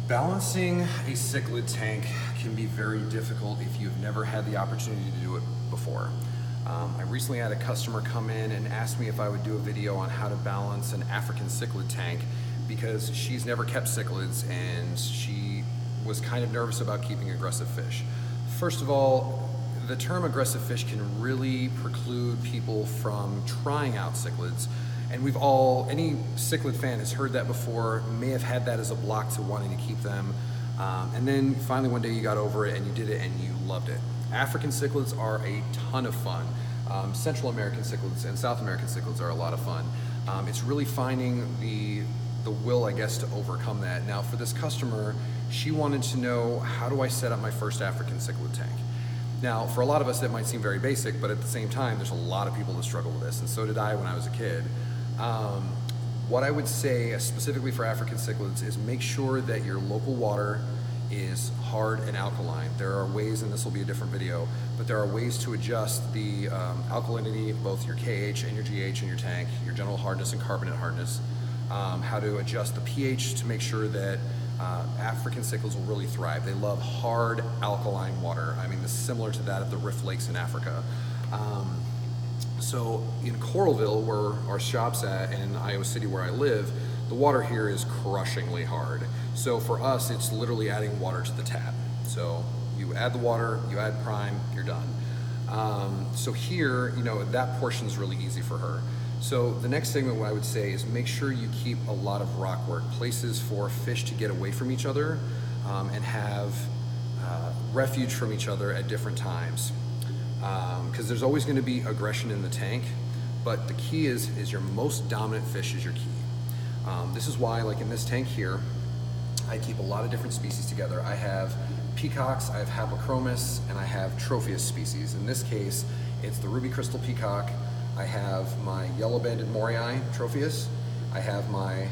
Balancing a cichlid tank can be very difficult if you've never had the opportunity to do it before. I recently had a customer come in and ask me if I would do a video on how to balance an African cichlid tank because she's never kept cichlids and she was kind of nervous about keeping aggressive fish. First of all, the term aggressive fish can really preclude people from trying out cichlids. And any cichlid fan has heard that before, may have had that as a block to wanting to keep them. And then finally one day you got over it and you did it and you loved it. African cichlids are a ton of fun. Central American cichlids and South American cichlids are a lot of fun. It's really finding the will, I guess, to overcome that. Now for this customer, she wanted to know, how do I set up my first African cichlid tank? Now, for a lot of us that might seem very basic, but at the same time, there's a lot of people that struggle with this, and so did I when I was a kid. What I would say specifically for African cichlids is make sure that your local water is hard and alkaline. There are ways, and this will be a different video, but there are ways to adjust the alkalinity of both your KH and your GH in your tank, your general hardness and carbonate hardness, how to adjust the pH to make sure that African cichlids will really thrive. They love hard alkaline water. I mean, this is similar to that of the Rift Lakes in Africa. So in Coralville, where our shop's at, and in Iowa City where I live, the water here is crushingly hard. So for us, it's literally adding water to the tap. So you add the water, you add prime, you're done. So here, that portion is really easy for her. So the next segment, what I would say is make sure you keep a lot of rock work, places for fish to get away from each other and have refuge from each other at different times. Because there's always going to be aggression in the tank, but the key is your most dominant fish is your key. This is why, like in this tank here, I keep a lot of different species together. I have peacocks, I have Haplachromis, and I have Tropheus species. In this case, it's the ruby crystal peacock. I have my yellow-banded morii, Tropheus. I have my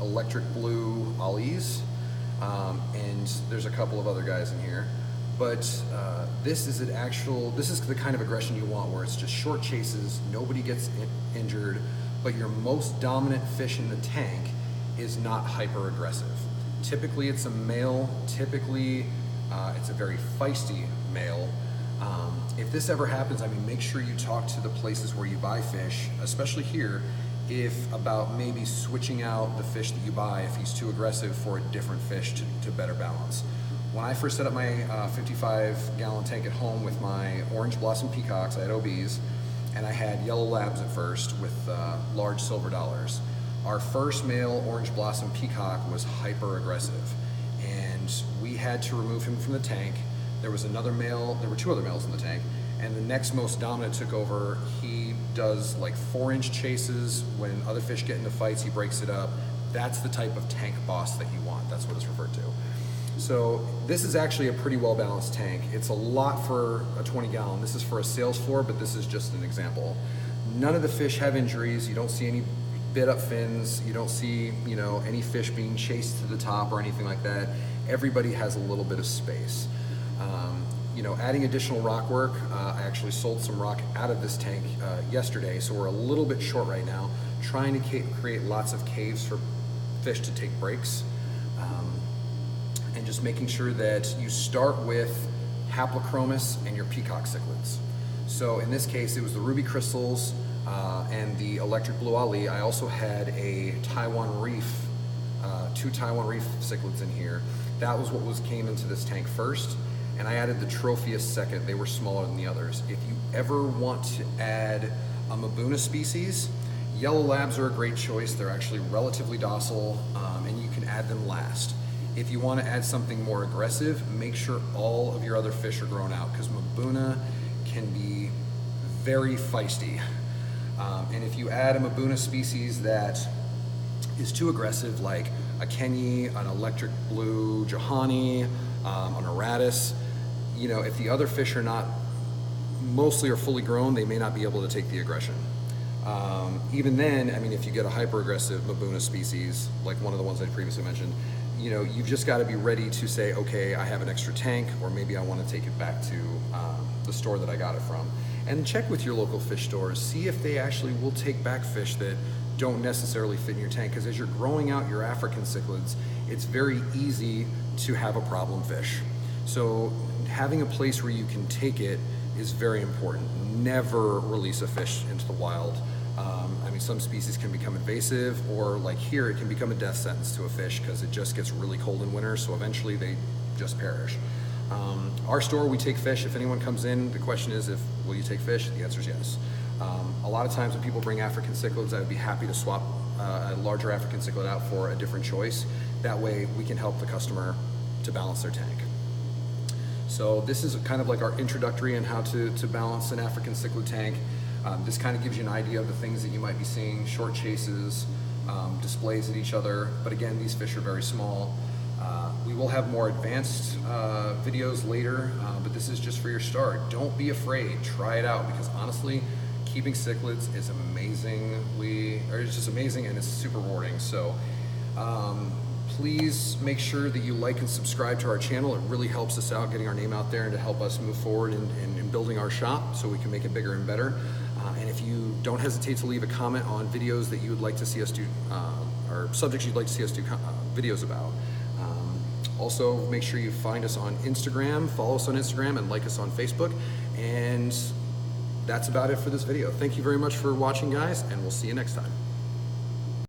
electric blue ollies, and there's a couple of other guys in here. But this is the kind of aggression you want, where it's just short chases, nobody gets injured, but your most dominant fish in the tank is not hyper aggressive. Typically it's a male, typically it's a very feisty male. If this ever happens, make sure you talk to the places where you buy fish, especially here, about maybe switching out the fish that you buy if he's too aggressive for a different fish to better balance. When I first set up my 55-gallon tank at home with my orange blossom peacocks, I had OBs, and I had yellow labs at first with large silver dollars. Our first male orange blossom peacock was hyper aggressive, and we had to remove him from the tank. There was another male, there were two other males in the tank, and the next most dominant took over. He does like 4-inch chases. When other fish get into fights, he breaks it up. That's the type of tank boss that you want. That's what it's referred to. So this is actually a pretty well-balanced tank. It's a lot for a 20-gallon. This is for a sales floor, but this is just an example. None of the fish have injuries. You don't see any bit-up fins. You don't see, any fish being chased to the top or anything like that. Everybody has a little bit of space. Adding additional rock work, I actually sold some rock out of this tank yesterday, so we're a little bit short right now, trying to create lots of caves for fish to take breaks. And just making sure that you start with Haplachromis and your peacock cichlids. So in this case, it was the ruby crystals and the electric blue ollie. I also had a Taiwan reef, 2 Taiwan reef cichlids in here. That was what came into this tank first, and I added the Tropheus second. They were smaller than the others. If you ever want to add a Mabuna species, yellow labs are a great choice. They're actually relatively docile, and you can add them last. If you want to add something more aggressive, make sure all of your other fish are grown out, because Mabuna can be very feisty. And if you add a Mabuna species that is too aggressive, like a Kenyi, an electric blue Johanni, an Aratus, if the other fish are not mostly or fully grown, they may not be able to take the aggression. Even then, if you get a hyper aggressive Mabuna species, like one of the ones I previously mentioned, you've just got to be ready to say, okay, I have an extra tank, or maybe I want to take it back to the store that I got it from. And check with your local fish stores. See if they actually will take back fish that don't necessarily fit in your tank, because as you're growing out your African cichlids, it's very easy to have a problem fish. So having a place where you can take it is very important. Never release a fish into the wild. I mean, some species can become invasive, or like here, it can become a death sentence to a fish because it just gets really cold in winter, so eventually they just perish. Our store, we take fish. If anyone comes in, the question is, will you take fish? The answer is yes. A lot of times when people bring African cichlids, I would be happy to swap a larger African cichlid out for a different choice. That way we can help the customer to balance their tank. So this is kind of like our introductory on how to balance an African cichlid tank. This kind of gives you an idea of the things that you might be seeing: short chases, displays at each other. But again, these fish are very small. We will have more advanced videos later, but this is just for your start. Don't be afraid, try it out, because honestly, keeping cichlids is it's just amazing, and it's super rewarding. So please make sure that you like and subscribe to our channel. It really helps us out getting our name out there and to help us move forward in building our shop so we can make it bigger and better. And if you don't hesitate to leave a comment on videos that you would like to see us do, or subjects you'd like to see us do videos about. Also, make sure you find us on Instagram, follow us on Instagram, and like us on Facebook. And that's about it for this video. Thank you very much for watching, guys, and we'll see you next time.